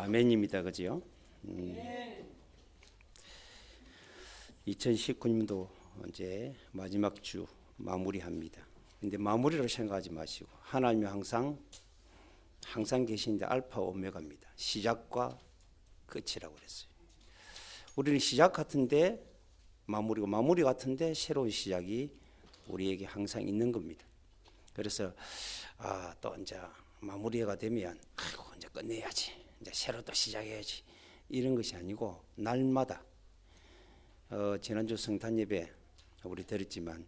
아멘입니다. 그죠? 2019년도 이제 마지막 주 마무리합니다. 근데 마무리로 생각하지 마시고 하나님이 항상 계신데 알파 오메가입니다. 시작과 끝이라고 그랬어요. 우리는 시작 같은데 마무리고 마무리 같은데 새로운 시작이 우리에게 항상 있는 겁니다. 그래서 또 이제 마무리가 되면 이제 끝내야지, 이제 새로 또 시작해야지 이런 것이 아니고 날마다 지난주 성탄 예배 우리 드렸지만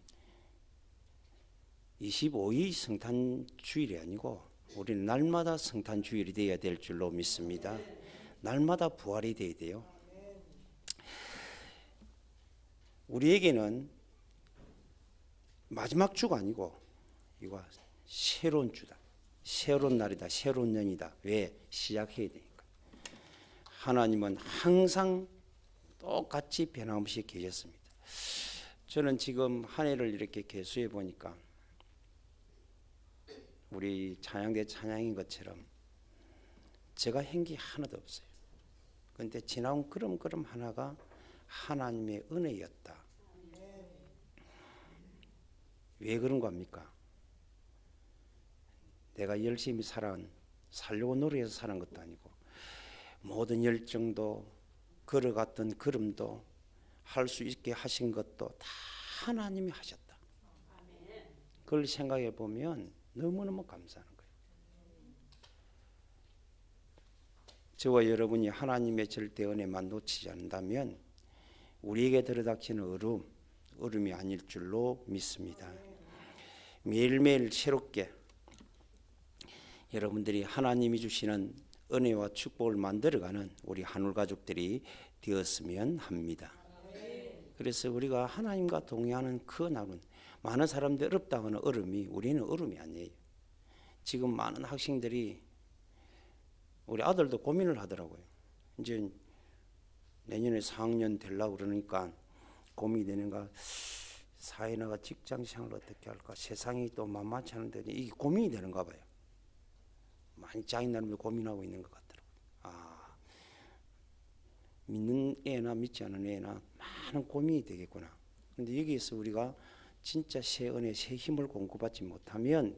25일 성탄 주일이 아니고 우리는 날마다 성탄 주일이 되어야 될 줄로 믿습니다. 날마다 부활이 되어야 돼요. 우리에게는 마지막 주가 아니고 이거 새로운 주다. 새로운 날이다. 새로운 년이다. 왜? 시작해야 되니까. 하나님은 항상 똑같이 변함없이 계셨습니다. 저는 지금 한 해를 이렇게 계수해 보니까 우리 찬양대 찬양인 것처럼 제가 한 게 하나도 없어요. 그런데 지나온 걸음 하나가 하나님의 은혜였다. 왜 그런 겁니까? 내가 열심히 살려고 노력해서 사는 것도 아니고 모든 열정도 걸어갔던 걸음도 할 수 있게 하신 것도 다 하나님이 하셨다. 그걸 생각해 보면 너무너무 감사한 거예요. 저와 여러분이 하나님의 절대 은혜만 놓치지 않는다면 우리에게 들어닥치는 얼음이 아닐 줄로 믿습니다. 매일매일 새롭게 여러분들이 하나님이 주시는 은혜와 축복을 만들어가는 우리 한울 가족들이 되었으면 합니다. 그래서 우리가 하나님과 동행하는 그 나는 많은 사람들이 어렵다고 하는 얼음이 우리는 얼음이 아니에요. 지금 많은 학생들이 우리 아들도 고민을 하더라고요. 이제 내년에 4학년 되려고 그러니까 고민이 되는가, 사회 나가 직장 생활을 어떻게 할까, 세상이 또 만만치 않은데 이게 고민이 되는가 봐요. 많이 짜증 나면서 고민하고 있는 것 같더라고요. 믿는 애나 믿지 않는 애나 많은 고민이 되겠구나. 그런데 여기에서 우리가 진짜 새 은혜, 새 힘을 공급받지 못하면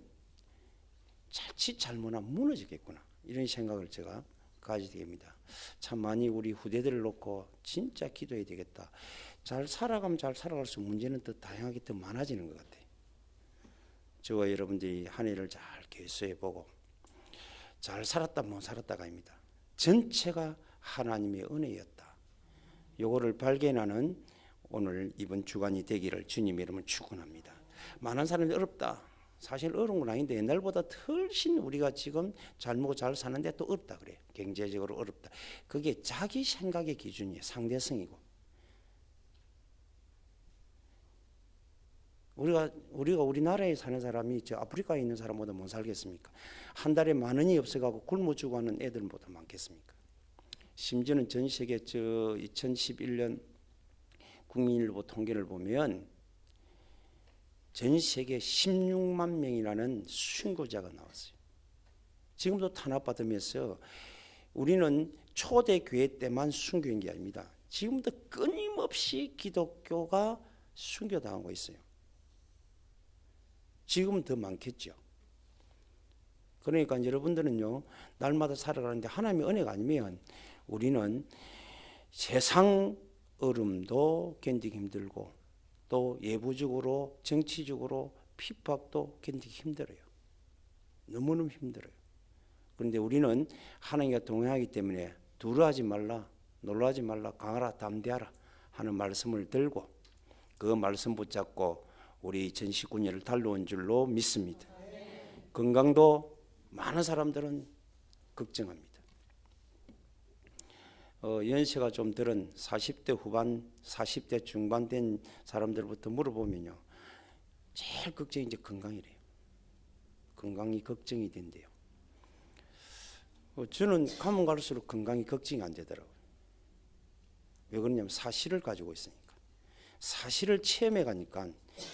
자칫 잘못하면 무너지겠구나. 이런 생각을 제가 가지게 됩니다. 참 많이 우리 후대들을 놓고 진짜 기도해야 되겠다. 잘 살아가면 잘 살아갈수록 문제는 더 다양하게 더 많아지는 것 같아요. 저와 여러분들이 한 해를 잘 계수해보고 잘 살았다 못 살았다가 아닙니다. 전체가 하나님의 은혜였다. 요거를 발견하는 오늘 이번 주간이 되기를 주님의 이름으로 축원합니다. 많은 사람들이 어렵다. 사실 어려운 건 아닌데 옛날보다 훨씬 우리가 지금 잘 먹고 잘 사는데 또 어렵다 그래요. 경제적으로 어렵다. 그게 자기 생각의 기준이에요. 상대성이고. 우리가 우리나라에 사는 사람이 저 아프리카에 있는 사람보다 못 살겠습니까? 한 달에 10,000원이 없어가고 굶어 죽어가는 애들보다 많겠습니까? 심지어는 전 세계 2011년 국민일보 통계를 보면 전 세계 16만 명이라는 순교자가 나왔어요. 지금도 탄압받으면서 우리는 초대교회 때만 순교인 게 아닙니다. 지금도 끊임없이 기독교가 순교당하고 있어요. 지금은 더 많겠죠. 그러니까 여러분들은요, 날마다 살아가는데 하나님의 은혜가 아니면 우리는 세상 어려움도 견디기 힘들고 또 예부적으로 정치적으로 핍박도 견디기 힘들어요. 너무너무 힘들어요. 그런데 우리는 하나님과 동행하기 때문에 두려워하지 말라, 놀라지 말라, 강하라, 담대하라 하는 말씀을 들고 그 말씀 붙잡고 우리 2019년을 달려온 줄로 믿습니다. 건강도 많은 사람들은 걱정합니다. 연세가 좀 들은 40대 후반, 40대 중반 된 사람들부터 물어보면요, 제일 걱정이 이제 건강이래요. 건강이 걱정이 된대요. 저는 가면 갈수록 건강이 걱정이 안 되더라고요. 왜 그러냐면 사실을 가지고 있으니까. 사실을 체험해 가니까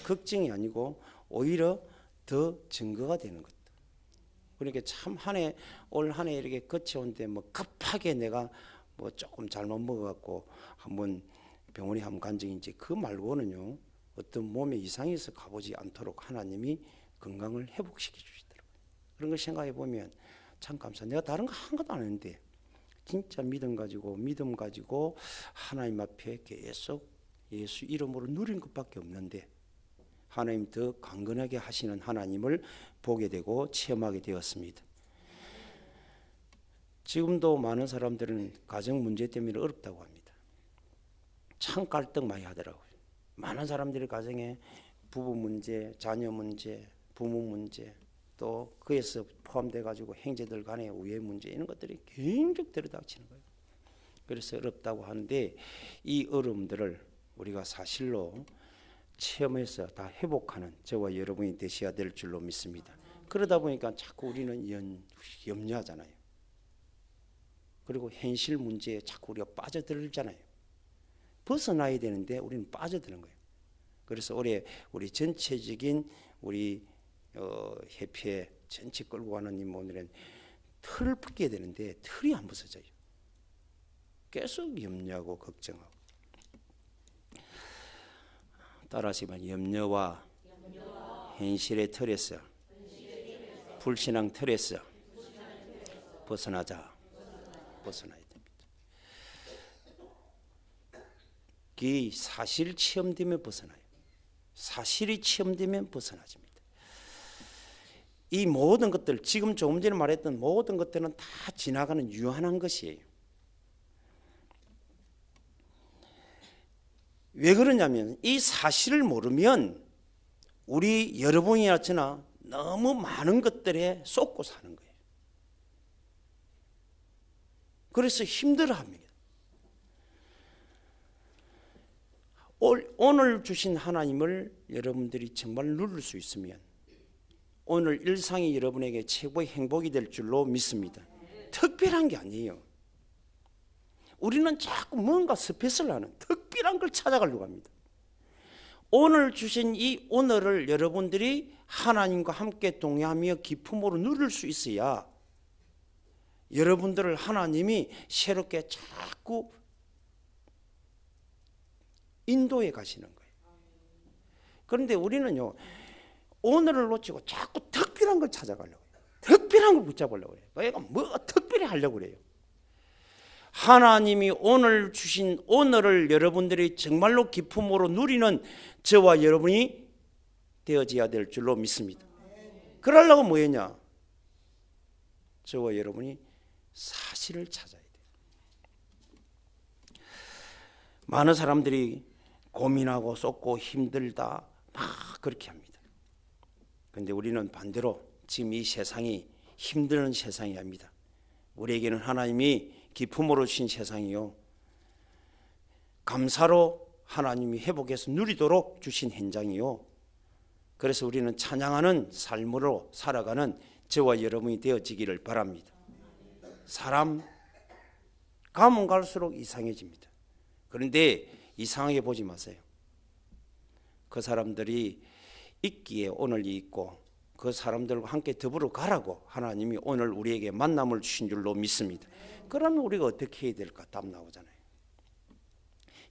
걱정이 아니고 오히려 더 증거가 되는 것. 그러니까 참 올 한 해 이렇게 거쳐온데 뭐 급하게 내가 뭐 조금 잘못 먹어갖고 한번 병원에 한번 간 적이 이제 그 말고는요 어떤 몸에 이상이 있어 가보지 않도록 하나님이 건강을 회복시켜 주시더라고요. 그런 걸 생각해 보면 참 감사. 내가 다른 거 한 것도 안 했는데 진짜 믿음 가지고 하나님 앞에 계속 예수 이름으로 누린 것밖에 없는데 하나님 더 강건하게 하시는 하나님을 보게 되고 체험하게 되었습니다. 지금도 많은 사람들은 가정 문제 때문에 어렵다고 합니다. 참 갈등 많이 하더라고요. 많은 사람들이 가정에 부부 문제, 자녀 문제, 부모 문제, 또 그에서 포함돼 가지고 형제들 간의 우애 문제 이런 것들이 굉장히 들이닥치는 거예요. 그래서 어렵다고 하는데 이 어려움들을 우리가 사실로 체험해서 다 회복하는 저와 여러분이 되셔야 될 줄로 믿습니다. 그러다 보니까 자꾸 우리는 염려하잖아요. 그리고 현실 문제에 자꾸 우리가 빠져들잖아요. 벗어나야 되는데 우리는 빠져드는 거예요. 그래서 올해 우리 전체적인 우리 협회 전체 끌고 가는 이 오늘은 틀을 풀게 되는데 틀이 안 벗어져요. 계속 염려하고 걱정하고. 따라하시면 염려와 현실의 틀에서 불신앙 틀에서 벗어나야 됩니다. 이 사실 체험되면 벗어나요. 사실이 체험되면 벗어나집니다. 이 모든 것들 지금 조금 전에 말했던 모든 것들은 다 지나가는 유한한 것이에요. 왜 그러냐면 이 사실을 모르면 우리 여러분이나 저나 너무 많은 것들에 쏟고 사는 거예요. 그래서 힘들어합니다. 오늘 주신 하나님을 여러분들이 정말 누릴 수 있으면 오늘 일상이 여러분에게 최고의 행복이 될 줄로 믿습니다. 특별한 게 아니에요. 우리는 자꾸 뭔가 스페셜 하는 특별한 걸 찾아가려고 합니다. 오늘 주신 이 오늘을 여러분들이 하나님과 함께 동행하며 기쁨으로 누릴 수 있어야 여러분들을 하나님이 새롭게 자꾸 인도해 가시는 거예요. 그런데 우리는요 오늘을 놓치고 자꾸 특별한 걸 찾아가려고 해요. 특별한 걸 붙잡으려고 해요. 내가 뭐 특별히 하려고 그래요. 하나님이 오늘 주신 오늘을 여러분들이 정말로 기쁨으로 누리는 저와 여러분이 되어져야 될 줄로 믿습니다. 그러려고 뭐였냐? 저와 여러분이 사실을 찾아야 돼요. 많은 사람들이 고민하고 쏟고 힘들다 막 그렇게 합니다. 그런데 우리는 반대로 지금 이 세상이 힘든 세상이 아닙니다. 우리에게는 하나님이 기쁨으로 주신 세상이요 감사로 하나님이 회복해서 누리도록 주신 현장이요 그래서 우리는 찬양하는 삶으로 살아가는 저와 여러분이 되어지기를 바랍니다. 사람 가면 갈수록 이상해집니다. 그런데 이상하게 보지 마세요. 그 사람들이 있기에 오늘이 있고 그 사람들과 함께 더불어 가라고 하나님이 오늘 우리에게 만남을 주신 줄로 믿습니다. 그러면 우리가 어떻게 해야 될까? 답 나오잖아요.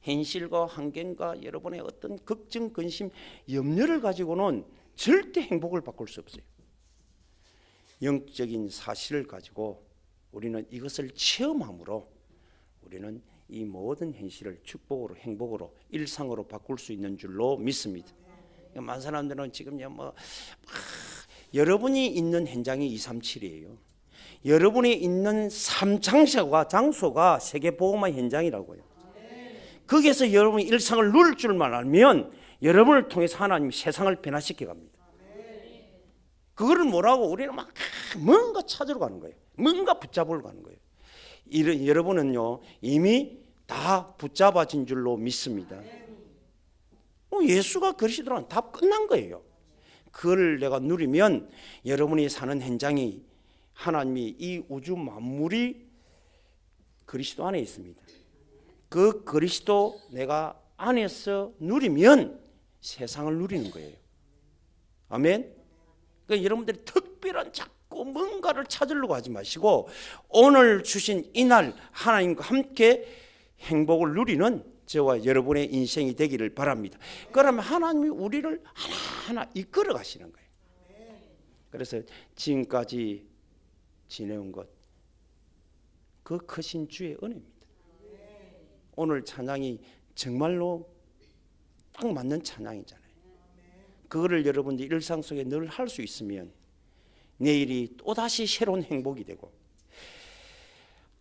현실과 환경과 여러분의 어떤 걱정, 근심, 염려를 가지고는 절대 행복을 바꿀 수 없어요. 영적인 사실을 가지고 우리는 이것을 체험함으로 우리는 이 모든 현실을 축복으로 행복으로 일상으로 바꿀 수 있는 줄로 믿습니다. 많은 사람들은 지금 여러분이 있는 현장이 237이에요. 여러분이 있는 장소가 세계복음화 현장이라고요. 거기에서 여러분이 일상을 누릴 줄만 알면 여러분을 통해서 하나님이 세상을 변화시켜 갑니다. 그거를 뭐라고 우리는 막 뭔가 찾으러 가는 거예요. 뭔가 붙잡으러 가는 거예요. 여러분은요 이미 다 붙잡아진 줄로 믿습니다. 예수가 그리스도라는 답 끝난 거예요. 그걸 내가 누리면 여러분이 사는 현장이 하나님이 이 우주 만물이 그리스도 안에 있습니다. 그 그리스도 내가 안에서 누리면 세상을 누리는 거예요. 아멘. 그러니까 여러분들이 특별한 자꾸 하고 뭔가를 찾으려고 하지 마시고 오늘 주신 이날 하나님과 함께 행복을 누리는 저와 여러분의 인생이 되기를 바랍니다. 그러면 하나님이 우리를 하나하나 이끌어 가시는 거예요. 그래서 지금까지 지내온 것, 그 크신 주의 은혜입니다. 오늘 찬양이 정말로 딱 맞는 찬양이잖아요. 그거를 여러분들이 일상 속에 늘 할 수 있으면 내일이 또다시 새로운 행복이 되고,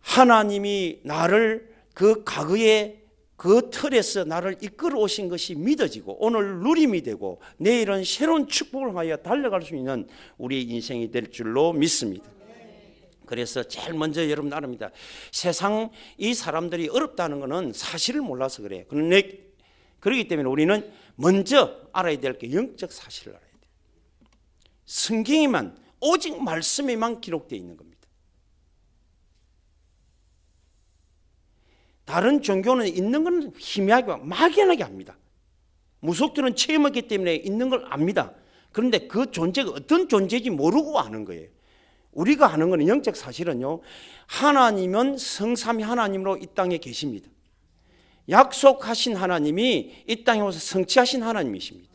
하나님이 나를 그 과거의 그 틀에서 나를 이끌어 오신 것이 믿어지고 오늘 누림이 되고 내일은 새로운 축복을 하여 달려갈 수 있는 우리의 인생이 될 줄로 믿습니다. 그래서 제일 먼저 여러분 알합니다. 세상 이 사람들이 어렵다는 것은 사실을 몰라서 그래요. 그렇기 때문에 우리는 먼저 알아야 될 게 영적 사실을 알아야 돼요. 성경에만 오직 말씀에만 기록되어 있는 겁니다. 다른 종교는 있는 건 희미하게 막연하게 합니다. 무속들은 체험했기 때문에 있는 걸 압니다. 그런데 그 존재가 어떤 존재인지 모르고 아는 거예요. 우리가 아는 건 영적 사실은요, 하나님은 성삼위 하나님으로 이 땅에 계십니다. 약속하신 하나님이 이 땅에 오셔서 성취하신 하나님이십니다.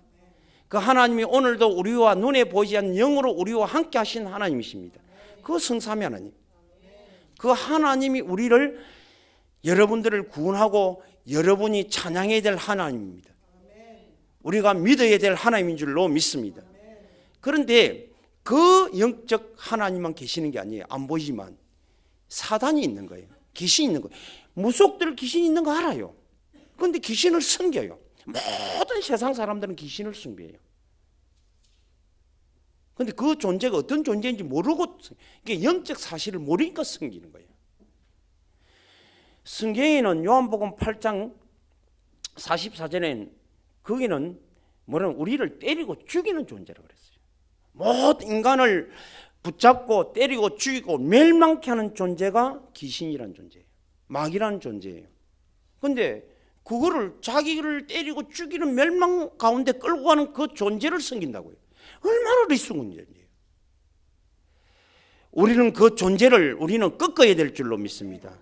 그 하나님이 오늘도 우리와 눈에 보이지 않는 영으로 우리와 함께 하신 하나님이십니다. 그 성삼위 하나님, 그 하나님이 우리를, 여러분들을 구원하고 여러분이 찬양해야 될 하나님입니다. 우리가 믿어야 될 하나님인 줄로 믿습니다. 그런데 그 영적 하나님만 계시는 게 아니에요. 안 보이지만 사단이 있는 거예요. 귀신이 있는 거예요. 무속들 귀신이 있는 거 알아요. 그런데 귀신을 섬겨요. 모든 세상 사람들은 귀신을 숭배해요. 그런데 그 존재가 어떤 존재인지 모르고, 이게 영적 사실을 모르니까 섬기는 거예요. 성경에는 요한복음 8장 44절에는 거기는 뭐냐면 우리를 때리고 죽이는 존재라고 그랬어요. 모든 인간을 붙잡고 때리고 죽이고 멸망케 하는 존재가 귀신이라는 존재예요. 마귀라는 존재예요. 그런데 그거를 자기를 때리고 죽이는 멸망 가운데 끌고 가는 그 존재를 섬긴다고요. 얼마나 리스군 존재예요. 우리는 그 존재를 우리는 꺾어야 될 줄로 믿습니다.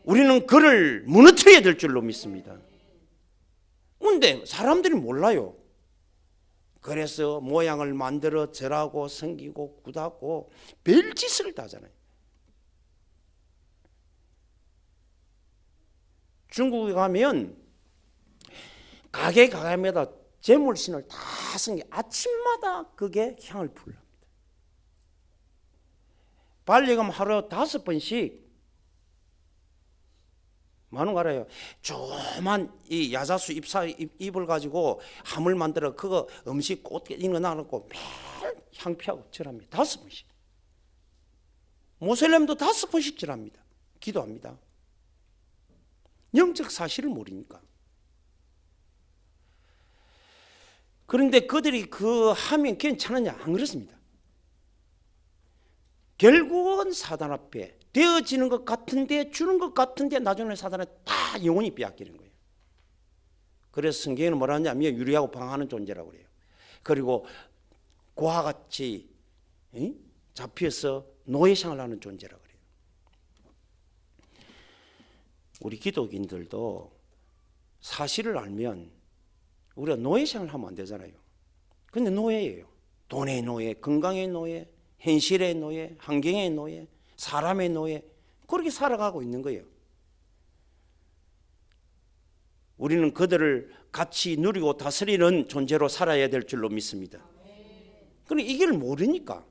우리는 그를 무너뜨려야 될 줄로 믿습니다. 그런데 사람들이 몰라요. 그래서 모양을 만들어 절하고 섬기고 굿하고 별짓을 다 하잖아요. 중국에 가면 가게마다 제물신을 다 섬겨 아침마다 그게 향을 풀랍니다. 발리 가면 하루 5번씩 많은 거 알아요. 조그만 이 야자수 잎을 가지고 함을 만들어 그거 음식 꽃 이런 거 놔놓고 매일 향피하고 절합니다. 5번씩. 모슬렘도 5번씩 절합니다. 기도합니다. 영적 사실을 모르니까. 그런데 그들이 그 하면 괜찮으냐? 안 그렇습니다. 결국은 사단 앞에 되어지는 것 같은데, 주는 것 같은데 나중에 사단은 다 영혼이 빼앗기는 거예요. 그래서 성경에는 뭐라 하냐면 유리하고 방하는 존재라고 그래요. 그리고 고와 같이 잡혀서 노예상을 하는 존재라고 그래요. 우리 기독인들도 사실을 알면 우리가 노예상을 하면 안 되잖아요. 근데 노예예요. 돈의 노예, 건강의 노예, 현실의 노예, 환경의 노예, 사람의 노예, 그렇게 살아가고 있는 거예요. 우리는 그들을 같이 누리고 다스리는 존재로 살아야 될 줄로 믿습니다. 그런데 이 길을 모르니까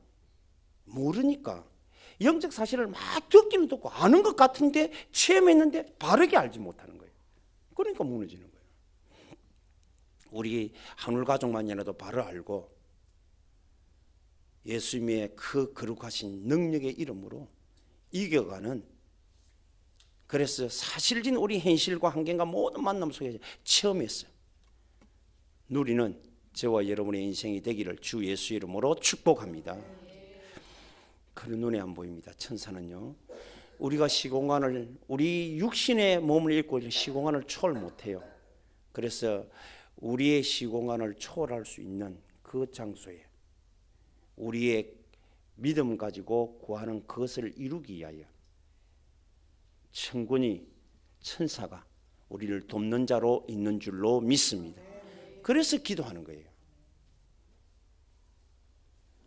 영적 사실을 막 듣기는 듣고 아는 것 같은데 체험했는데 바르게 알지 못하는 거예요. 그러니까 무너지는 거예요. 우리 한울 가족만이라도 바로 알고 예수님의 그 거룩하신 능력의 이름으로 이겨가는, 그래서 사실진 우리 현실과 환경과 모든 만남 속에서 체험했어요. 누리는 저와 여러분의 인생이 되기를 주 예수 이름으로 축복합니다. 그런 눈에 안 보입니다. 천사는요, 우리가 시공간을, 우리 육신의 몸을 입고 시공간을 초월 못해요. 그래서 우리의 시공간을 초월할 수 있는 그 장소에 우리의 믿음 가지고 구하는 그것을 이루기 위하여 천군이 천사가 우리를 돕는 자로 있는 줄로 믿습니다. 그래서 기도하는 거예요.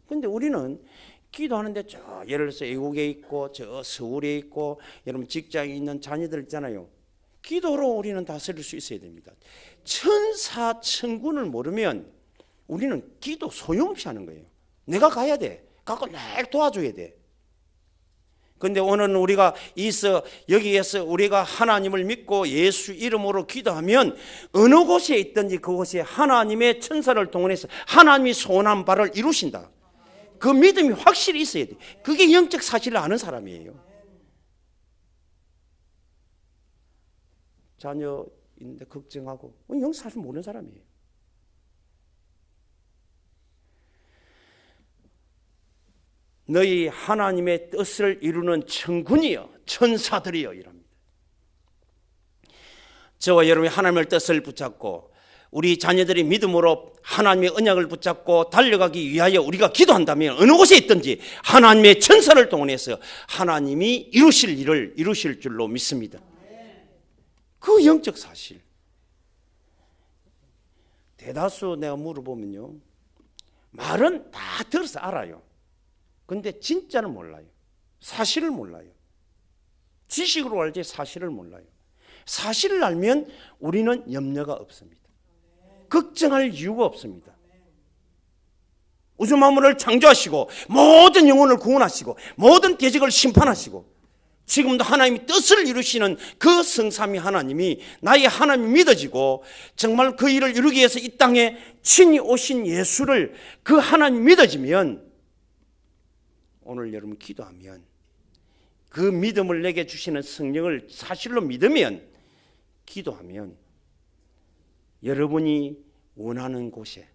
그런데 우리는 기도하는데 저 예를 들어서 외국에 있고 저 서울에 있고 여러분 직장에 있는 자녀들 있잖아요. 기도로 우리는 다스릴 수 있어야 됩니다. 천사 천군을 모르면 우리는 기도 소용없이 하는 거예요. 내가 가야 돼. 가고 늘 도와줘야 돼. 그런데 오늘 우리가 여기에서 우리가 하나님을 믿고 예수 이름으로 기도하면 어느 곳에 있든지 그곳에 하나님의 천사를 동원해서 하나님이 소원한 바를 이루신다. 그 믿음이 확실히 있어야 돼. 그게 영적 사실을 아는 사람이에요. 자녀 있는데 걱정하고 영적 사실 모르는 사람이에요. 너희 하나님의 뜻을 이루는 천군이여 천사들이여 이랍니다. 저와 여러분이 하나님의 뜻을 붙잡고 우리 자녀들이 믿음으로 하나님의 언약을 붙잡고 달려가기 위하여 우리가 기도한다면 어느 곳에 있든지 하나님의 천사를 동원해서 하나님이 이루실 일을 이루실 줄로 믿습니다. 그 영적 사실. 대다수 내가 물어보면요, 말은 다 들어서 알아요. 근데 진짜는 몰라요. 사실을 몰라요. 지식으로 알지 사실을 몰라요. 사실을 알면 우리는 염려가 없습니다. 걱정할 이유가 없습니다. 우주 만물을 창조하시고 모든 영혼을 구원하시고 모든 대적을 심판하시고 지금도 하나님이 뜻을 이루시는 그 성삼위 하나님이 나의 하나님이 믿어지고 정말 그 일을 이루기 위해서 이 땅에 친히 오신 예수를 그 하나님이 믿어지면 오늘 여러분 기도하면 그 믿음을 내게 주시는 성령을 사실로 믿으면 기도하면 여러분이 원하는 곳에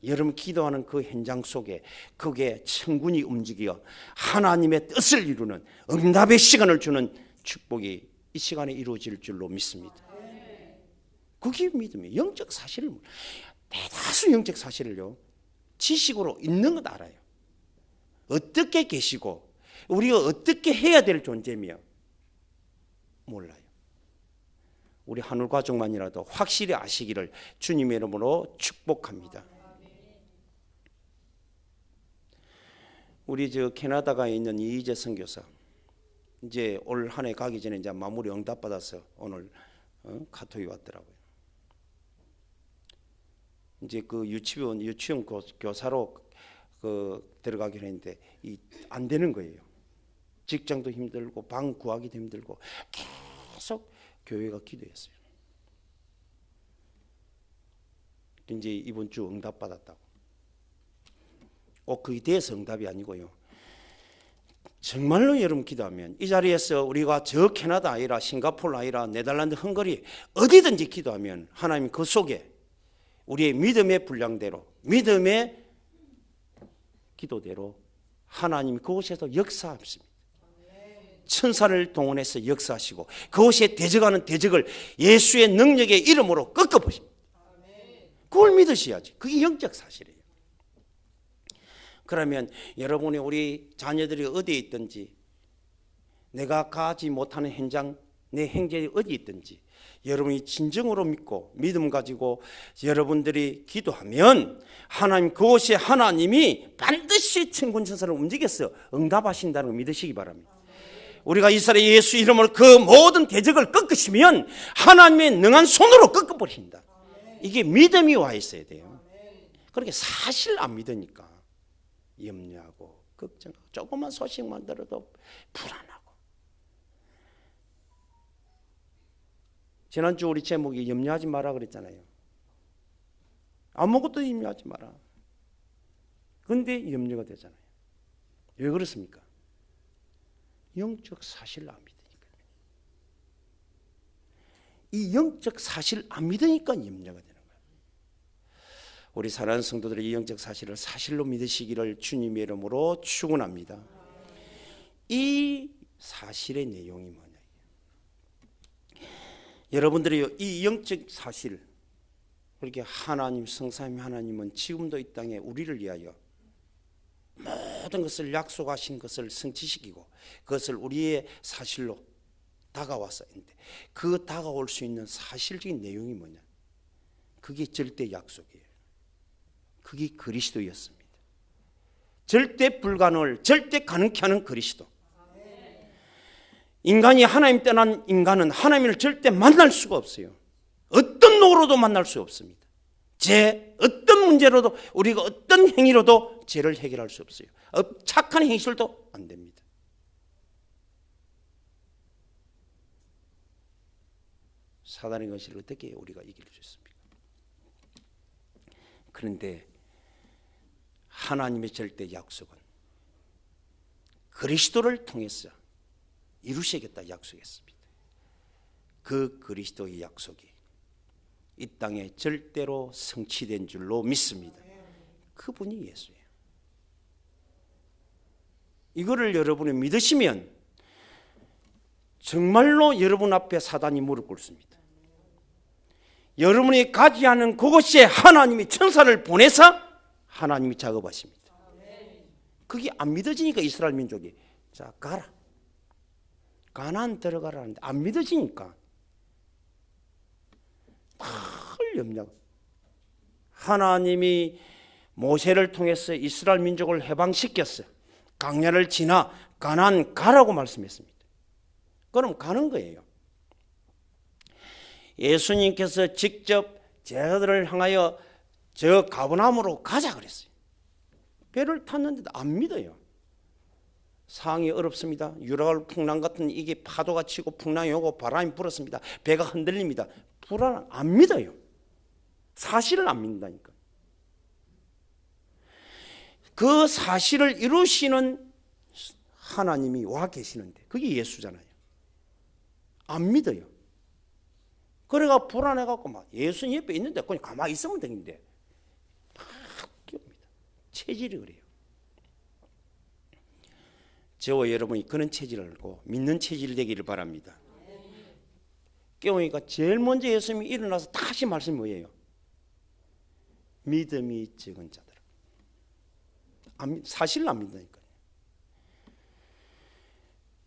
여러분 기도하는 그 현장 속에 그게 천군이 움직여 하나님의 뜻을 이루는 응답의 시간을 주는 축복이 이 시간에 이루어질 줄로 믿습니다. 그게 믿음이에요. 영적 사실을 대다수 영적 사실을요 지식으로 있는 것 알아요. 어떻게 계시고 우리가 어떻게 해야 될 존재며 몰라요. 우리 하늘 가족만이라도 확실히 아시기를 주님의 이름으로 축복합니다. 우리 캐나다가 있는 이희재 선교사 이제 올 한 해 가기 전에 이제 마무리 응답 받아서 오늘 카톡이 왔더라고요. 이제 그 유치원 교사로 들어가기로 했는데 안 되는 거예요. 직장도 힘들고 방 구하기도 힘들고 계속 교회가 기도했어요. 이제 이번 주 응답 받았다고. 꼭 그에 대해서 응답이 아니고요. 정말로 여러분 기도하면 이 자리에서 우리가 저 캐나다 아니라 싱가포르 아니라 네덜란드 헝가리 어디든지 기도하면 하나님 그 속에 우리의 믿음의 분량대로 믿음의 기도대로 하나님이 그곳에서 역사하십니다. 천사를 동원해서 역사하시고 그곳에 대적하는 대적을 예수의 능력의 이름으로 꺾어보십니다. 그걸 믿으셔야지. 그게 영적 사실이에요. 그러면 여러분이 우리 자녀들이 어디에 있든지 내가 가지 못하는 현장 내 행적이 어디 있든지 여러분이 진정으로 믿고 믿음 가지고 여러분들이 기도하면 하나님 그곳에 하나님이 반드시 천군 천사를 움직여서 응답하신다는 걸 믿으시기 바랍니다. 우리가 이스라엘 예수 이름으로 그 모든 대적을 꺾으시면 하나님의 능한 손으로 꺾어버린다. 이게 믿음이 와 있어야 돼요. 그렇게 사실 안 믿으니까 염려하고 걱정하고 조그만 소식만 들어도 불안하고. 지난주 우리 제목이 염려하지 마라 그랬잖아요. 아무것도 염려하지 마라. 그런데 염려가 되잖아요. 왜 그렇습니까? 영적 사실을 안 믿으니까. 이 영적 사실을 안 믿으니까 염려가 되는 거예요. 우리 사랑하는 성도들의 이 영적 사실을 사실로 믿으시기를 주님의 이름으로 축원합니다. 이 사실의 내용이 뭐냐? 여러분들이 이 영적 사실, 그렇게 하나님 성삼위 하나님은 지금도 이 땅에 우리를 위하여 모든 것을 약속하신 것을 성취시키고 그것을 우리의 사실로 다가와서 있는데 그 다가올 수 있는 사실적인 내용이 뭐냐? 그게 절대 약속이에요. 그게 그리스도였습니다. 절대 불가능을 절대 가능케 하는 그리스도. 인간이 하나님 떠난 인간은 하나님을 절대 만날 수가 없어요. 어떤 노로도 만날 수 없습니다. 어떤 문제로도 우리가 어떤 행위로도 죄를 해결할 수 없어요. 착한 행실도 안 됩니다. 사단의 것을 어떻게 우리가 이길 수 있습니까? 그런데 하나님의 절대 약속은 그리스도를 통해서 이루시겠다 약속했습니다. 그 그리스도의 약속이 이 땅에 절대로 성취된 줄로 믿습니다. 그분이 예수예요. 이거를 여러분이 믿으시면 정말로 여러분 앞에 사단이 무릎 꿇습니다. 여러분이 가지 않은 그곳에 하나님이 천사를 보내서 하나님이 작업하십니다. 그게 안 믿어지니까 이스라엘 민족이 자 가라 가나안 들어가라는데 안 믿어지니까 늘 염려. 하나님이 모세를 통해서 이스라엘 민족을 해방시켰어요. 광야를 지나 가나안 가라고 말씀했습니다. 그럼 가는 거예요. 예수님께서 직접 제자들을 향하여 저 가버나움으로 가자 그랬어요. 배를 탔는데도 안 믿어요. 상황이 어렵습니다. 유라굴 풍랑 같은 이게 파도가 치고 풍랑이 오고 바람이 불었습니다. 배가 흔들립니다. 불안 안 믿어요. 사실을 안 믿는다니까. 그 사실을 이루시는 하나님이 와 계시는데 그게 예수잖아요. 안 믿어요. 그래가 불안해갖고 막 예수님 옆에 있는데 그냥 가만히 있으면 되는데 막 끼웁니다. 체질이 그래요. 저와 여러분이 그런 체질을 알고 믿는 체질 되기를 바랍니다. 깨우니까 제일 먼저 예수님이 일어나서 다시 말씀이 뭐예요? 믿음이 적은 자들. 사실을 안 믿으니까요.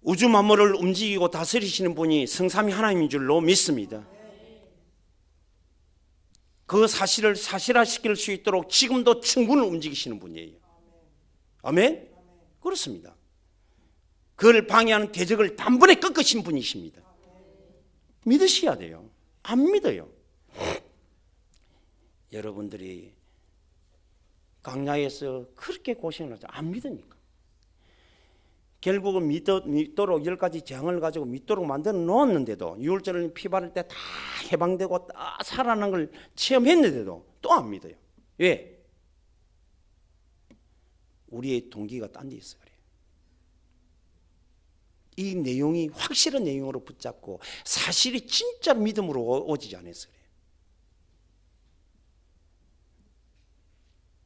우주 만물을 움직이고 다스리시는 분이 성삼위 하나님인 줄로 믿습니다. 그 사실을 사실화시킬 수 있도록 지금도 천군을 움직이시는 분이에요. 아멘? 그렇습니다. 그걸 방해하는 대적을 단번에 꺾으신 분이십니다. 믿으셔야 돼요. 안 믿어요. 여러분들이 광야에서 그렇게 고생을 하죠. 안 믿으니까. 결국은 믿도록 10가지 재앙을 가지고 믿도록 만들어 놓았는데도 유월절을 피 바를 때 다 해방되고 다 살아난 걸 체험했는데도 또 안 믿어요. 왜? 우리의 동기가 딴 데 있어 그래요. 이 내용이 확실한 내용으로 붙잡고 사실이 진짜 믿음으로 오지 않아서 그래요.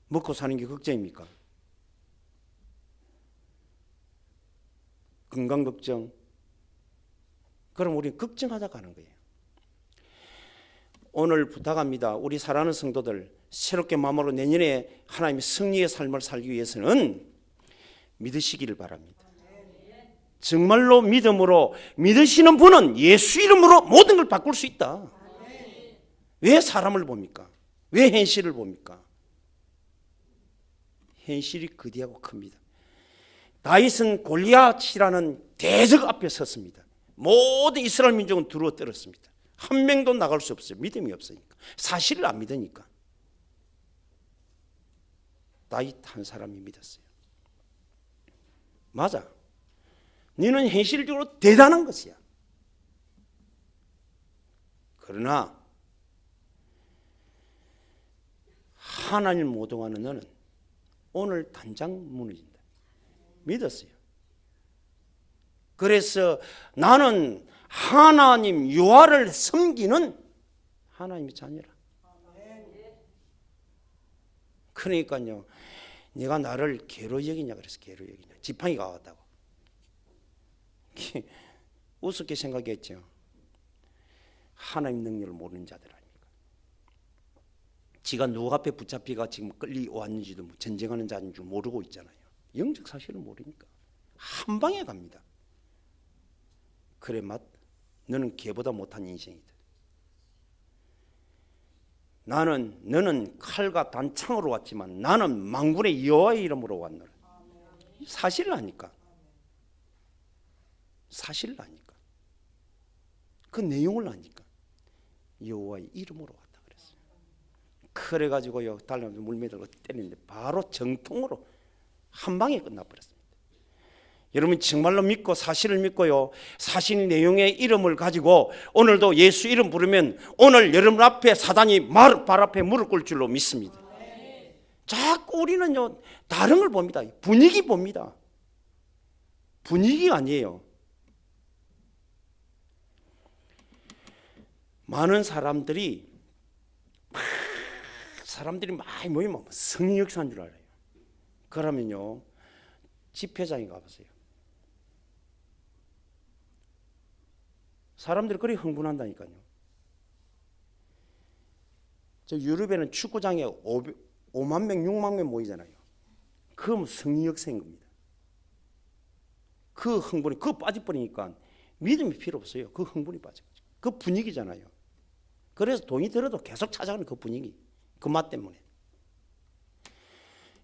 먹고 사는 게 걱정입니까? 건강 걱정. 그럼 우리는 걱정하다 가는 거예요. 오늘 부탁합니다. 우리 사랑하는 성도들 새롭게 마음으로 내년에 하나님의 승리의 삶을 살기 위해서는 믿으시기를 바랍니다. 정말로 믿음으로 믿으시는 분은 예수 이름으로 모든 걸 바꿀 수 있다. 왜 사람을 봅니까? 왜 현실을 봅니까? 현실이 거대하고 큽니다. 다윗은 골리앗이라는 대적 앞에 섰습니다. 모든 이스라엘 민족은 두루어 떨었습니다. 한 명도 나갈 수 없어요. 믿음이 없으니까. 사실을 안 믿으니까. 다윗 한 사람이 믿었어요. 맞아. 너는 현실적으로 대단한 것이야. 그러나 하나님을 모독하는 너는 오늘 당장 무너진다. 믿었어요. 그래서 나는 하나님 여호와를 섬기는 하나님의 자녀라. 그러니까요, 네가 나를 개로 여기냐 그래서 개로 여기냐. 지팡이가 왔다고. 우습게 생각했죠. 하나님 능력을 모르는 자들 아닙니까? 지가 누구 앞에 붙잡히가 지금 끌려왔는지도 전쟁하는 자인 줄 모르고 있잖아요. 영적 사실을 모르니까 한 방에 갑니다. 그래 맛 너는 개보다 못한 인생이다. 너는 칼과 단창으로 왔지만 나는 만군의 여호와의 이름으로 왔노라. 사실을 아니까. 사실을 아니까. 그 내용을 아니까. 여호와의 이름으로 왔다 그랬어요. 그래가지고요 달려가면서 물매들고 때리는데 바로 정통으로 한 방에 끝나버렸습니다. 여러분 정말로 믿고 사실을 믿고요 사실 내용의 이름을 가지고 오늘도 예수 이름 부르면 오늘 여러분 앞에 사단이 발 앞에 무릎 꿇을 줄로 믿습니다. 자꾸 우리는요 다른 걸 봅니다. 분위기 봅니다. 분위기가 아니에요. 많은 사람들이 많이 모이면 성령 역사인 줄 알아요. 그러면요 집회장에 가보세요. 사람들이 그리 흥분한다니까요. 저 유럽에는 축구장에 5만 명, 6만 명 모이잖아요. 그건 성령 역사인 겁니다. 그 흥분이 그거 빠져버리니까 믿음이 필요 없어요. 그 흥분이 빠져가지고 그 분위기잖아요. 그래서 돈이 들어도 계속 찾아가는 그 분위기, 그 맛 때문에.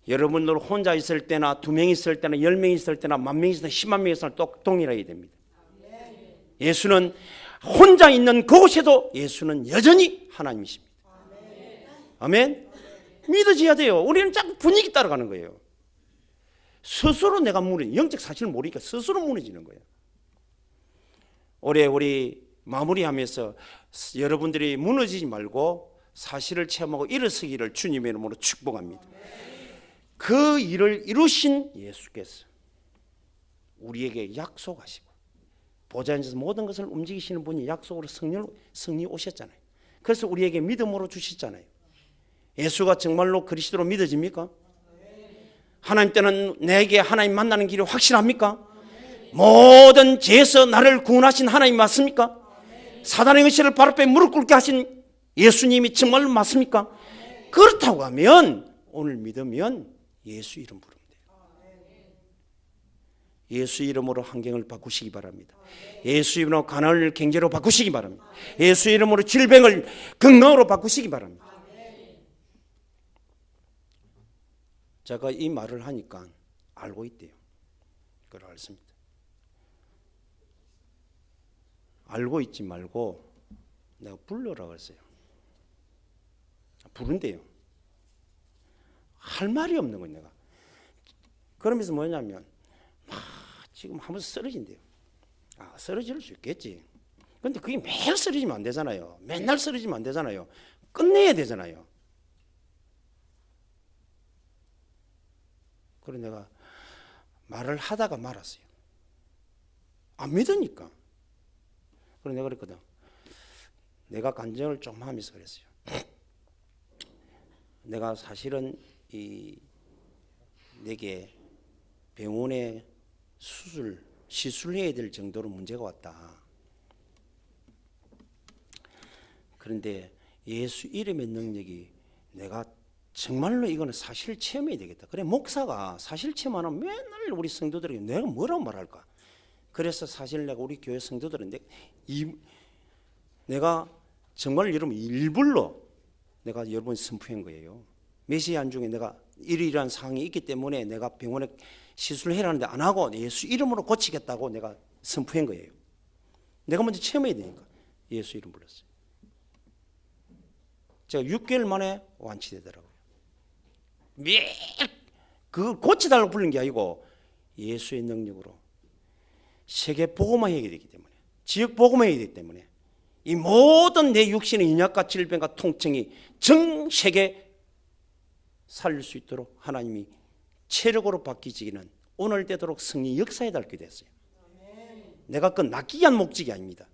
여러분들 혼자 있을 때나 2명 있을 때나 10명 있을 때나 10,000명 있을 때나 10만 명 있을 때나 동일하게 됩니다. 예수는 혼자 있는 그곳에도 예수는 여전히 하나님이십니다. 아멘. 믿어져야 돼요. 우리는 자꾸 분위기 따라가는 거예요. 스스로 내가 영적 사실을 모르니까 스스로 무너지는 거예요. 올해 우리 마무리하면서 여러분들이 무너지지 말고 사실을 체험하고 일어서기를 주님의 이름으로 축복합니다. 그 일을 이루신 예수께서 우리에게 약속하시고 보좌에 앉아서 모든 것을 움직이시는 분이 약속으로 성령이 오셨잖아요. 그래서 우리에게 믿음으로 주셨잖아요. 예수가 정말로 그리스도로 믿어집니까? 하나님 때는 내게 하나님 만나는 길이 확실합니까? 모든 죄에서 나를 구원하신 하나님 맞습니까? 사단의 의식을 바로 앞에 무릎 꿇게 하신 예수님이 정말로 맞습니까? 그렇다고 하면 오늘 믿으면 예수 이름 부르면 돼요. 예수 이름으로 환경을 바꾸시기 바랍니다. 예수 이름으로 가난을 경제로 바꾸시기 바랍니다. 예수 이름으로 질병을 건강으로 바꾸시기 바랍니다. 제가 이 말을 하니까 알고 있대요. 그걸 알습니다. 알고 있지 말고 내가 불러라고 했어요. 부른대요. 할 말이 없는 거예요. 내가. 그러면서 뭐냐면 지금 한번 쓰러진대요. 쓰러질 수 있겠지. 그런데 그게 매일 쓰러지면 안 되잖아요. 맨날 쓰러지면 안 되잖아요. 끝내야 되잖아요. 그래서 내가 말을 하다가 말았어요. 안 믿으니까. 그래서 내가 그랬거든. 내가 간증을 좀 하면서 그랬어요. 내가 사실은 내게 병원에 시술해야 될 정도로 문제가 왔다. 그런데 예수 이름의 능력이 내가 정말로 이거는 사실 체험해야 되겠다. 그래 목사가 사실 체험 안 하면 맨날 우리 성도들에게 내가 뭐라고 말할까? 그래서 사실 내가 우리 교회 성도들인데 내가 정말 여러분 일부러 내가 여러분 선포한 거예요. 메시아 안중에 내가 이러이러한 상황이 있기 때문에 내가 병원에 시술을 해라는데 안 하고 예수 이름으로 고치겠다고 내가 선포한 거예요. 내가 먼저 체험해야 되니까 예수 이름 불렀어요. 제가 6개월 만에 완치되더라고요. 매일 그걸 고치달라고 부른 게 아니고 예수의 능력으로 세계 복음화 해야 되기 때문에 지역 복음화 해야 되기 때문에 이 모든 내 육신의 인약과 질병과 통증이 전 세계 살릴 수 있도록 하나님이 체력으로 바뀌지기는 오늘 되도록 승리 역사에 닳게 됐어요. 내가 그건 낚이기 위한 목적이 아닙니다.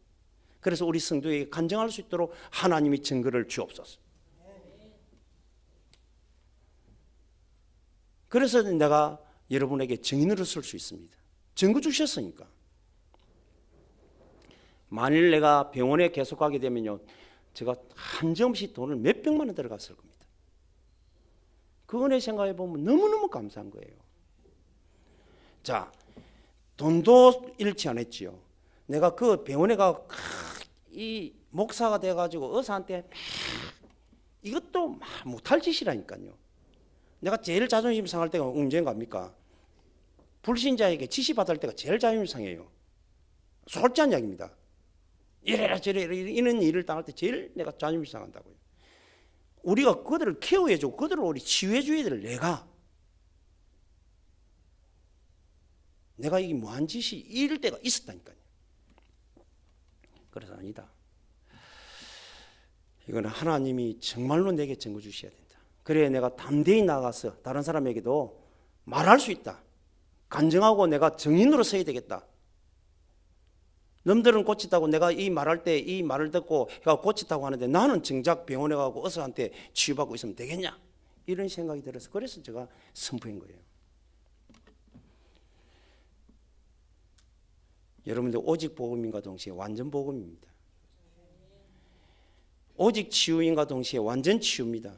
그래서 우리 성도에게 간증할 수 있도록 하나님이 증거를 주옵소서. 그래서 내가 여러분에게 증인으로 쓸 수 있습니다. 증거 주셨으니까. 만일 내가 병원에 계속 가게 되면요, 제가 한정없이 돈을 몇백만 원 들어갔을 겁니다. 그 은혜 생각해 보면 너무너무 감사한 거예요. 자, 돈도 잃지 않았지요. 내가 그 병원에 가 이 목사가 돼가지고 의사한테 이것도 막 못할 짓이라니까요. 내가 제일 자존심 상할 때가 언제인갑니까? 불신자에게 지시받을 때가 제일 자존심 상해요. 솔직한 이야기입니다. 이래라 저래라 이런 일을 당할 때 제일 내가 자존심 상한다고요. 우리가 그들을 케어해주고 그들을 우리 치유해줘야 될 내가 이게 뭐한 짓이 이럴 때가 있었다니까요. 그래서 아니다. 이거는 하나님이 정말로 내게 증거 주셔야 된다. 그래야 내가 담대히 나가서 다른 사람에게도 말할 수 있다. 간증하고 내가 증인으로 서야 되겠다. 남들은 고치다고 내가 이 말할 때 이 말을 듣고 고치다고 하는데 나는 정작 병원에 가고 의사한테 치유받고 있으면 되겠냐? 이런 생각이 들어서 그래서 제가 선포한 거예요. 여러분들 오직 복음인과 동시에 완전 복음입니다. 오직 치유인과 동시에 완전 치유입니다.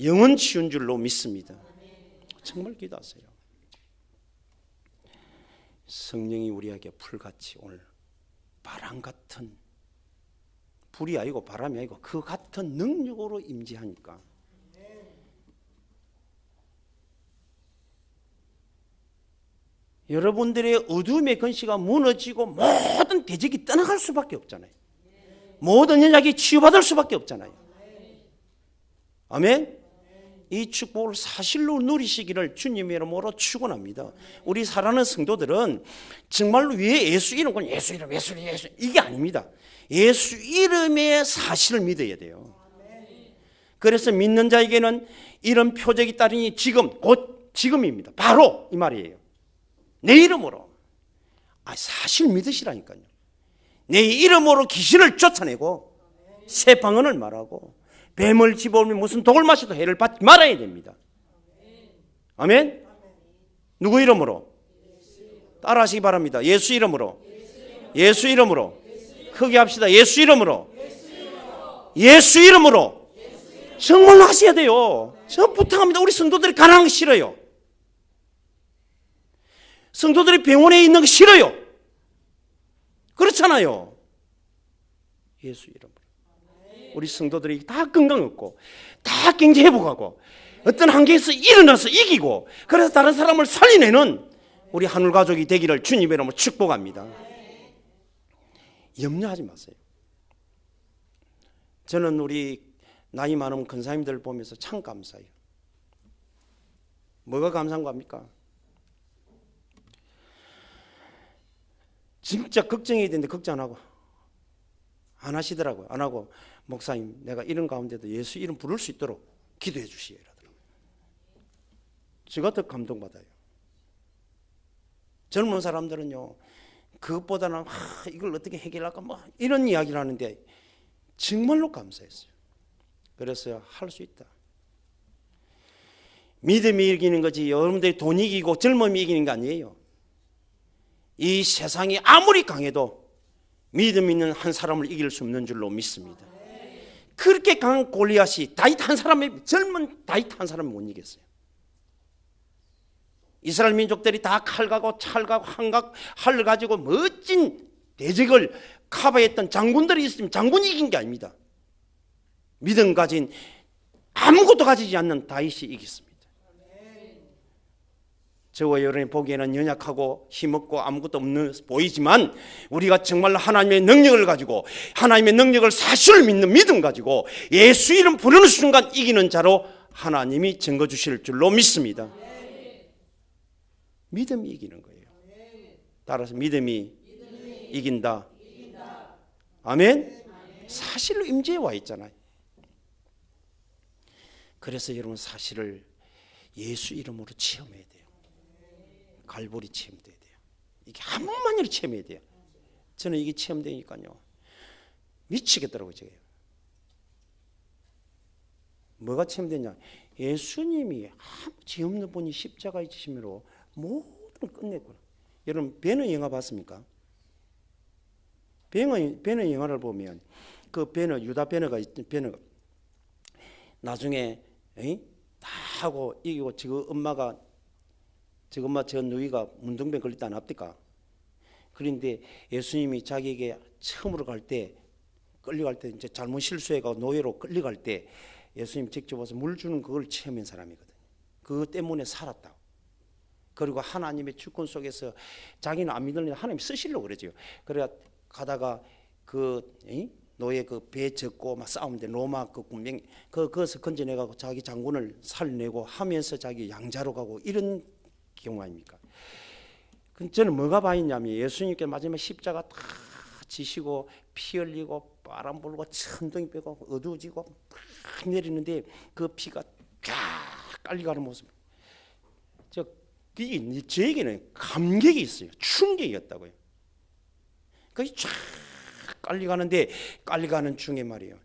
영원 치유인 줄로 믿습니다. 정말 기도하세요. 성령이 우리에게 불같이 오늘 바람 같은, 불이 아니고 바람이 아니고 그 같은 능력으로 임재하니까 여러분들의 어둠의 근시가 무너지고 모든 대적이 떠나갈 수밖에 없잖아요. 모든 연약이 치유받을 수밖에 없잖아요. 아멘. 이 축복을 사실로 누리시기를 주님의 이름으로 축원합니다. 우리 사랑하는 성도들은 정말로 왜 예수 이름, 예수 이름 이게 아닙니다. 예수 이름의 사실을 믿어야 돼요. 그래서 믿는 자에게는 이런 표적이 따르니 지금 곧 지금입니다. 바로 이 말이에요. 내 이름으로. 사실 믿으시라니까요. 내 이름으로 귀신을 쫓아내고 새 방언을 말하고 뱀을 집어오면 무슨 독을 마셔도 해를 받지 말아야 됩니다. 아멘? 누구 이름으로? 따라하시기 바랍니다. 예수 이름으로. 예수 이름으로. 크게 합시다. 예수 이름으로. 예수 이름으로. 정말로 하셔야 돼요. 저 부탁합니다. 우리 성도들이 가난한 거 싫어요. 성도들이 병원에 있는 거 싫어요. 그렇잖아요. 예수 이름으로. 우리 성도들이 다 건강 얻고 다 경제 회복하고 어떤 한계에서 일어나서 이기고 그래서 다른 사람을 살려내는 우리 하늘 가족이 되기를 주님의 이름으로 축복합니다. 염려하지 마세요. 저는 우리 나이 많은 권사님들 보면서 참 감사해요. 뭐가 감사한 겁니까? 진짜 걱정이 되는데 걱정 안 하고 안 하시더라고요. 안 하고 목사님 내가 이런 가운데도 예수 이름 부를 수 있도록 기도해 주시오 이러더라고요. 제가 더 감동받아요. 젊은 사람들은요 그것보다는 이걸 어떻게 해결할까 뭐 이런 이야기를 하는데 정말로 감사했어요. 그래서 할 수 있다. 믿음이 이기는 거지 여러분들이 돈이 이기고 젊음이 이기는 게 아니에요. 이 세상이 아무리 강해도 믿음 있는 한 사람을 이길 수 없는 줄로 믿습니다. 그렇게 강한 골리앗이 다윗 한 사람의 젊은 다윗 한 사람을 못 이겼어요. 이스라엘 민족들이 다 칼가고 찰가고 한각 활을 가지고 멋진 대적을 커버했던 장군들이 있으면 장군이 이긴 게 아닙니다. 믿음 가진 아무것도 가지지 않는 다윗이 이겼습니다. 저와 여러분이 보기에는 연약하고 힘없고 아무것도 없는 보이지만 우리가 정말로 하나님의 능력을 가지고 하나님의 능력을 사실을 믿는 믿음 가지고 예수 이름 부르는 순간 이기는 자로 하나님이 증거 주실 줄로 믿습니다. 믿음이 이기는 거예요. 따라서 믿음이 이긴다. 아멘. 사실로 임재해 와 있잖아요. 그래서 여러분 사실을 예수 이름으로 체험해야 돼요. 갈보리 체험돼야 돼요. 이게 한 번만이라도 체험해야 돼요. 저는 이게 체험되니까요 미치겠더라고요. 제가. 뭐가 체험되냐, 예수님이 아무 죄 없는 분이 십자가에 지심으로 모든 끝냈구나. 여러분 배너 영화 봤습니까? 배너 영화를 보면 그 배너 유다 배너가 나중에 다 하고 이기고 지금 엄마가 지금 저 누이가 문둥병 걸렸다 안 합니까? 그런데 예수님이 자기에게 처음으로 끌려갈 때 이제 잘못 실수해가 노예로 끌려갈 때 예수님 직접 와서 물 주는 그걸 체험한 사람이거든요. 그것 때문에 살았다. 그리고 하나님의 주권 속에서 자기는 안 믿으려니 하나님 쓰시려고 그러죠. 그래 가다가 노예 그 배 젓고 막 싸우는데 로마 그 군병 그것을 건져내가고 자기 장군을 살려내고 하면서 자기 양자로 가고 이런 경우 아닙니까? 저는 뭐가 봐있냐면 예수님께 마지막 십자가 다 지시고 피 흘리고 바람 불고 천둥이 빼고 어두워지고 막 내리는데 그 피가 쫙 깔려가는 모습. 저에게는 감격이 있어요. 충격이었다고요. 그게 쫙 깔려가는데 깔려가는 중에 말이에요.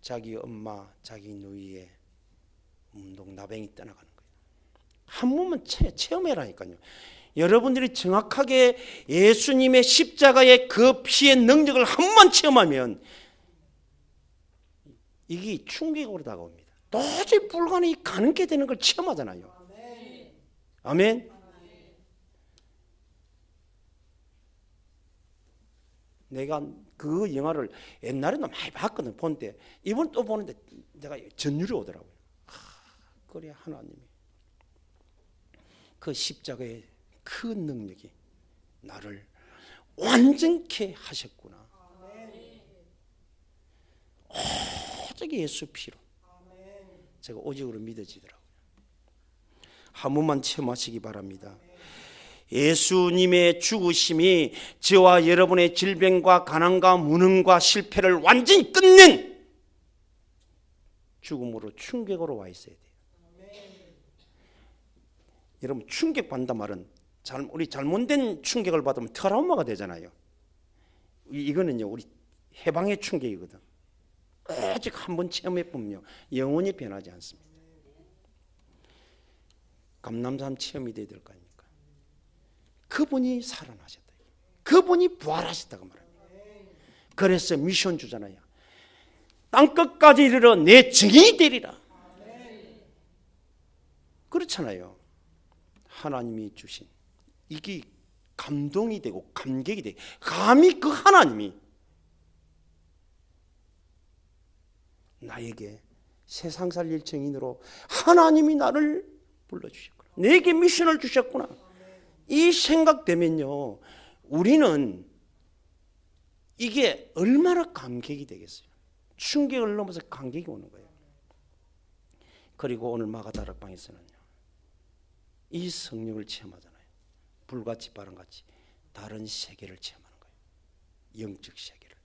자기 엄마, 자기 누이의 나병이 떠나가는 거예요. 한 번만 체험해라니까요. 여러분들이 정확하게 예수님의 십자가의 그 피의 능력을 한 번 체험하면 이게 충격으로 다가옵니다. 도저히 불가능이 가능하게 되는 걸 체험하잖아요. 아멘. 내가 그 영화를 옛날에도 많이 봤거든. 본 때 이번 또 보는데 내가 전율이 오더라고요. 그래 하나님이 그 십자가의 그 능력이 나를 완전케 하셨구나. 오직 예수 피로 제가 오직으로 믿어지더라고요. 한 번만 체험하시기 바랍니다. 예수님의 죽으심이 저와 여러분의 질병과 가난과 무능과 실패를 완전히 끝낸 죽음으로 충격으로 와 있어야 돼요. 여러분 충격받는단 말은 우리 잘못된 충격을 받으면 트라우마가 되잖아요. 이거는요 우리 해방의 충격이거든. 오직 한번 체험해보면요 영원히 변하지 않습니다. 감람산 체험이 돼야 될 거 아닙니까? 그분이 살아나셨다. 그분이 부활하셨다고 말합니다. 그래서 미션 주잖아요. 땅끝까지 이르러 내 증인이 되리라. 그렇잖아요. 하나님이 주신 이게 감동이 되고 감격이 되고 감히 그 하나님이 나에게 세상 살릴 증인으로 하나님이 나를 불러주셨구나. 내게 미션을 주셨구나. 이 생각되면요 우리는 이게 얼마나 감격이 되겠어요. 충격을 넘어서 감격이 오는 거예요. 그리고 오늘 마가다락방에서는요 이 성령을 체험하잖아요. 불같이 바람같이 다른 세계를 체험하는 거예요. 영적 세계를.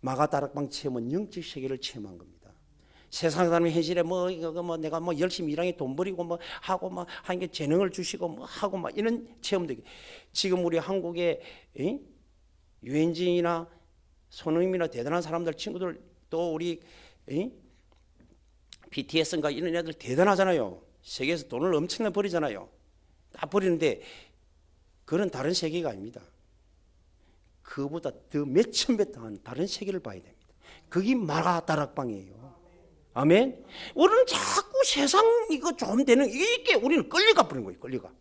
마가다락방 체험은 영적 세계를 체험한 겁니다. 세상 사람이 현실에 내가 열심히 일하게 돈 벌이고 하고 한 게 재능을 주시고 하고 이런 체험도 지금 우리 한국의 유엔진이나 손흥민이나 대단한 사람들 친구들 또 우리 BTS인가 이런 애들 대단하잖아요. 세계에서 돈을 엄청나게 버리잖아요. 다 버리는데 그런 다른 세계가 아닙니다. 그보다 더 몇천 배 더한 다른 세계를 봐야 됩니다. 그게 마가다락방이에요. 아멘. 우리는 자꾸 세상 이거 좀 되는 이게 우리는 끌려가 버린 거예요. 끌려가.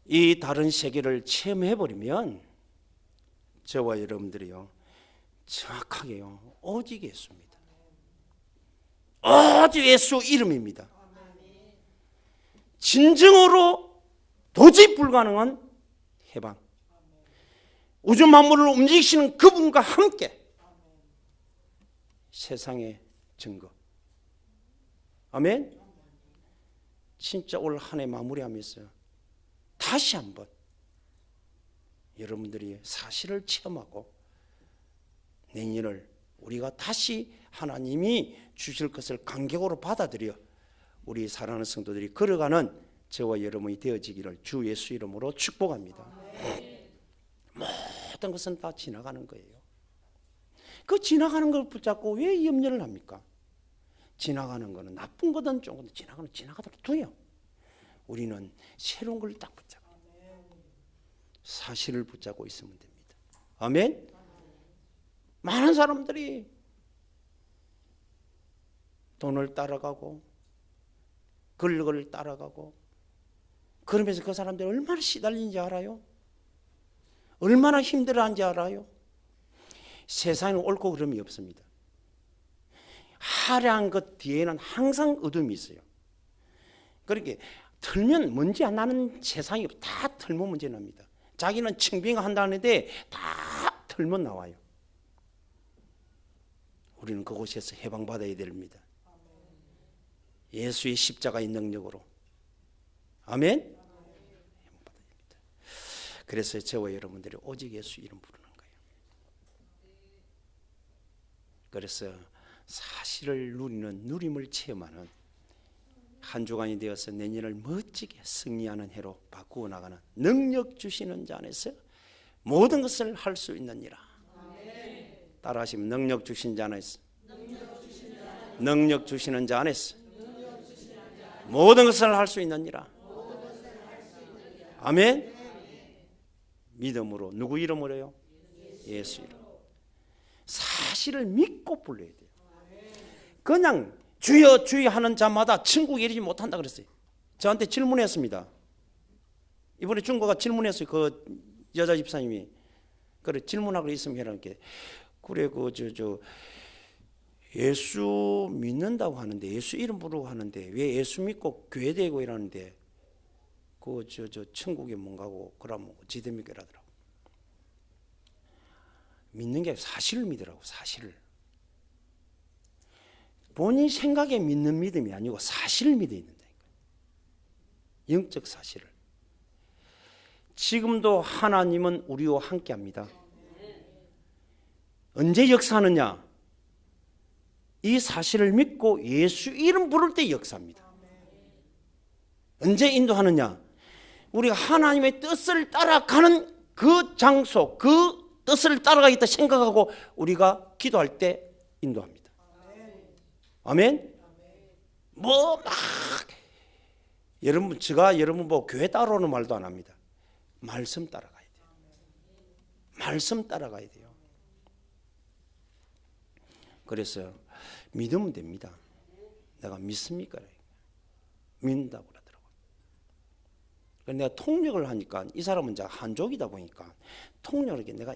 이 다른 세계를 체험해 버리면 저와 여러분들이요 정확하게요 오직 예수입니다. 오직 예수 이름입니다. 진정으로 도저히 불가능한 해방. 우주 만물을 움직이시는 그분과 함께 세상의 증거. 아멘. 진짜 올 한 해 마무리하면서 다시 한번 여러분들이 사실을 체험하고 내년을 우리가 다시 하나님이 주실 것을 감격으로 받아들여 우리 사랑하는 성도들이 걸어가는 저와 여러분이 되어지기를 주 예수 이름으로 축복합니다. 모든 것은 다 지나가는 거예요. 그 지나가는 걸 붙잡고 왜 염려를 합니까? 지나가는 거는 나쁜 거든 좋은 거든 지나가도록 둬요. 우리는 새로운 걸 딱 붙잡아. 사실을 붙잡고 있으면 됩니다. 아멘. 많은 사람들이 돈을 따라가고 권력을 따라가고 그러면서 그 사람들이 얼마나 시달리는지 알아요? 얼마나 힘들어하는지 알아요? 세상에는 옳고 그름이 없습니다. 화려한 것 뒤에는 항상 어둠이 있어요. 그렇게 털면 먼지 안 나는 세상이 다 털면 먼지 납니다. 자기는 청빙한다는데 다 털면 나와요. 우리는 그곳에서 해방받아야 됩니다. 예수의 십자가의 능력으로. 아멘. 그래서 저와 여러분들이 오직 예수 이름 부르는 거예요. 그래서 사실을 누리는 누림을 체험하는 한 주간이 되어서 내년을 멋지게 승리하는 해로 바꾸어 나가는 능력 주시는 자 안에서 모든 것을 할 수 있느니라. 따라하시면 능력 주신 자 안에서 능력 주시는 자 안에서 모든 것을 할 수 있느니라. 아멘. 믿음으로 누구 이름으로요? 예수 이름. 사실을 믿고 불러야 돼요. 그냥 주여 주여 하는 자마다 천국에 이르지 못한다 그랬어요. 저한테 질문했습니다. 이번에 중고가 질문했어요. 그 여자 집사님이 그래 질문하고 있으면 이렇게 그래 저 예수 믿는다고 하는데 예수 이름 부르고 하는데 왜 예수 믿고 교회 되고 이러는데 저 천국에 못 가고 그러면 어찌 됩니까 이러더라고. 믿는 게 사실을 믿으라고. 사실을. 본인 생각에 믿는 믿음이 아니고 사실을 믿어야 된다니까. 영적 사실을. 지금도 하나님은 우리와 함께합니다. 언제 역사하느냐? 이 사실을 믿고 예수 이름 부를 때 역사합니다. 언제 인도하느냐? 우리가 하나님의 뜻을 따라가는 그 장소, 그 뜻을 따라가겠다 생각하고 우리가 기도할 때 인도합니다. 아멘. 뭐 막 여러분 제가 여러분 보고 교회 따라오는 말도 안 합니다. 말씀 따라가야 돼요. 말씀 따라가야 돼요. 그래서 믿으면 됩니다. 내가 믿습니까? 믿는다고 그러더라고요. 내가 통역을 하니까 이 사람은 이제 한족이다 보니까 통역을 하게 내가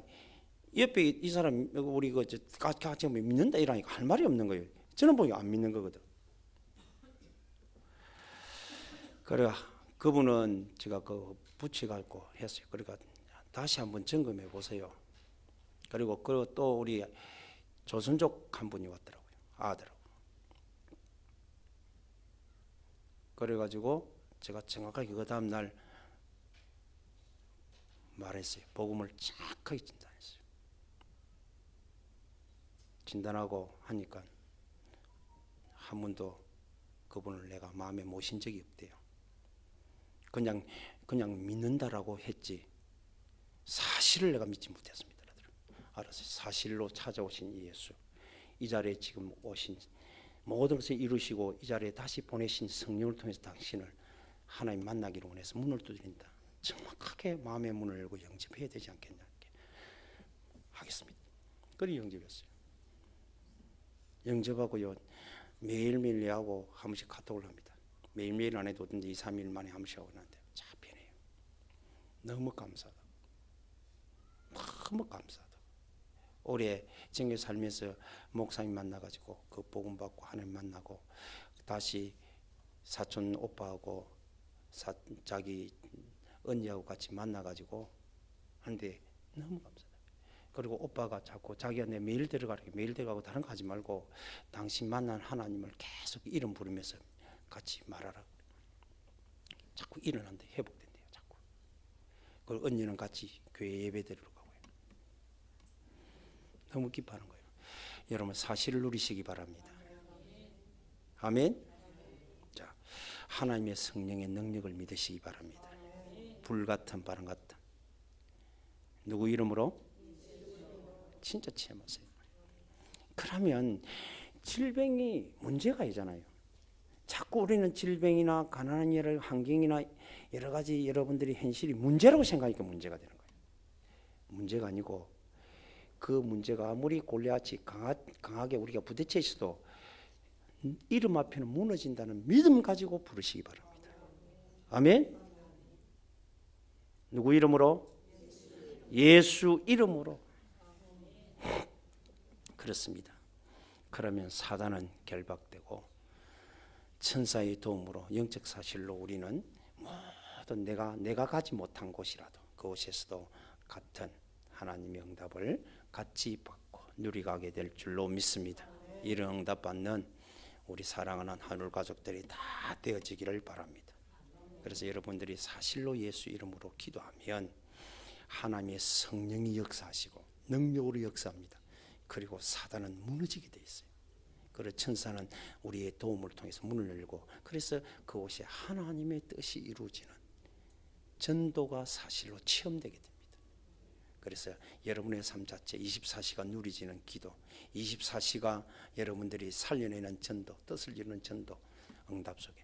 옆에 이 사람 우리 같이 믿는다 이러니까 할 말이 없는 거예요. 저는 보기 안 믿는 거거든. 그래 그분은 제가 그 붙여갖고 했어요. 그러니까 다시 한번 점검해 보세요. 그리고 또 우리 조선족 한 분이 왔더라고요. 아들하고. 그래가지고 제가 정확하게 그 다음 날 말했어요. 복음을 정확하게 진단했어요. 진단하고 하니까 한 번도 그분을 내가 마음에 모신 적이 없대요. 그냥 믿는다라고 했지 사실을 내가 믿지 못했습니다. 알았어요. 사실로 찾아오신 이 예수, 이 자리에 지금 오신 모든 것을 이루시고 이 자리에 다시 보내신 성령을 통해서 당신을 하나님 만나기를 원해서 문을 두드린다. 정확하게 마음의 문을 열고 영접해야 되지 않겠냐 하겠습니다. 그리 영접했어요. 영접하고요. 매일매일 내하고 한 번씩 카톡을 합니다. 매일매일 안 해도 2, 3일 만에 한 번씩 하고 나한테 참 편해요. 너무 감사하다. 너무 감사하다. 올해 정교 살면서 목사님 만나가지고 그 복음 받고 하나님 만나고 다시 사촌 오빠하고 자기 언니하고 같이 만나가지고 하는데 너무 감사하다. 그리고 오빠가 자꾸 자기한테 매일 데려가고 다른 거 하지 말고 당신 만난 하나님을 계속 이름 부르면서 같이 말하라. 자꾸 일어난대. 회복된대요. 자꾸. 그리고 언니는 같이 교회 예배 드리러 가고요. 너무 기뻐하는 거예요. 여러분 사실을 누리시기 바랍니다. 아멘. 자, 하나님의 성령의 능력을 믿으시기 바랍니다. 불같은 바람 같은. 누구 이름으로? 진짜 체험하세요. 그러면 질병이 문제가 아니잖아요. 자꾸 우리는 질병이나 가난한 여러 환경이나 여러 가지 여러분들이 현실이 문제라고 생각하니까 문제가 되는 거예요. 문제가 아니고 그 문제가 아무리 골리앗이 강하게 우리가 부딪혀 있어도 이름 앞에는 무너진다는 믿음 가지고 부르시기 바랍니다. 아멘. 누구 이름으로? 예수 이름으로. 그렇습니다. 그러면 사단은 결박되고 천사의 도움으로 영적 사실로 우리는 모든 내가 가지 못한 곳이라도 그곳에서도 같은 하나님의 응답을 같이 받고 누리가게 될 줄로 믿습니다. 이런 응답 받는 우리 사랑하는 하늘 가족들이 다 되어지기를 바랍니다. 그래서 여러분들이 사실로 예수 이름으로 기도하면 하나님의 성령이 역사하시고 능력으로 역사합니다. 그리고 사단은 무너지게 돼 있어요. 그리고 천사는 우리의 도움을 통해서 문을 열고, 그래서 그곳에 하나님의 뜻이 이루어지는 전도가 사실로 체험되게 됩니다. 그래서 여러분의 삶 자체 24시간 누리지는 기도, 24시간 여러분들이 살려내는 전도, 뜻을 이루는 전도, 응답 속에.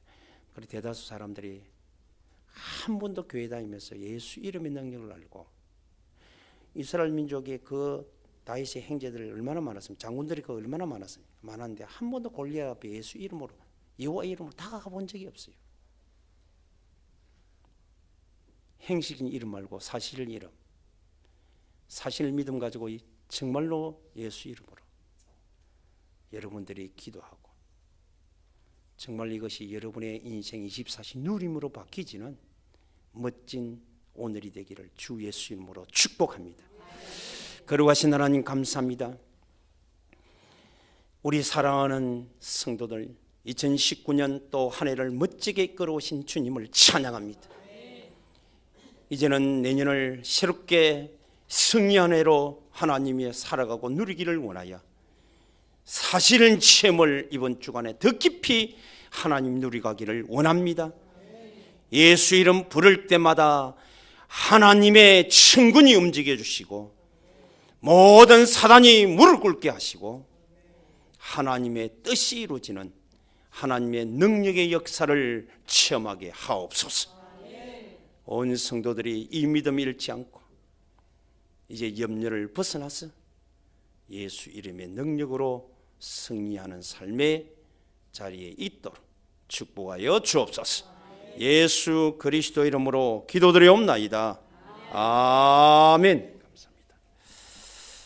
그리고 대다수 사람들이 한 번도 교회 다니면서 예수 이름의 능력을 알고, 이스라엘 민족의 그 다윗의 행제들 얼마나 많았습니까? 장군들이 그 얼마나 많았습니까? 많았는데 한 번도 골리앗 앞에 예수 이름으로, 여호와 이름으로 다가가 본 적이 없어요. 행실인 이름 말고 사실 이름, 사실 믿음 가지고 정말로 예수 이름으로 여러분들이 기도하고, 정말 이것이 여러분의 인생 24시 누림으로 바뀌지는 멋진 오늘이 되기를 주 예수 이름으로 축복합니다. 거룩하신 하나님 감사합니다. 우리 사랑하는 성도들 2019년 또 한 해를 멋지게 이끌어오신 주님을 찬양합니다. 이제는 내년을 새롭게 승리한 해로 하나님이 살아가고 누리기를 원하여 사실은 체험을 이번 주간에 더 깊이 하나님 누리가기를 원합니다. 예수 이름 부를 때마다 하나님의 천군이 움직여 주시고 모든 사단이 무릎 꿇게 하시고 하나님의 뜻이 이루어지는 하나님의 능력의 역사를 체험하게 하옵소서. 온 성도들이 이 믿음 잃지 않고 이제 염려를 벗어나서 예수 이름의 능력으로 승리하는 삶의 자리에 있도록 축복하여 주옵소서. 예수 그리스도 이름으로 기도드리옵나이다. 아멘.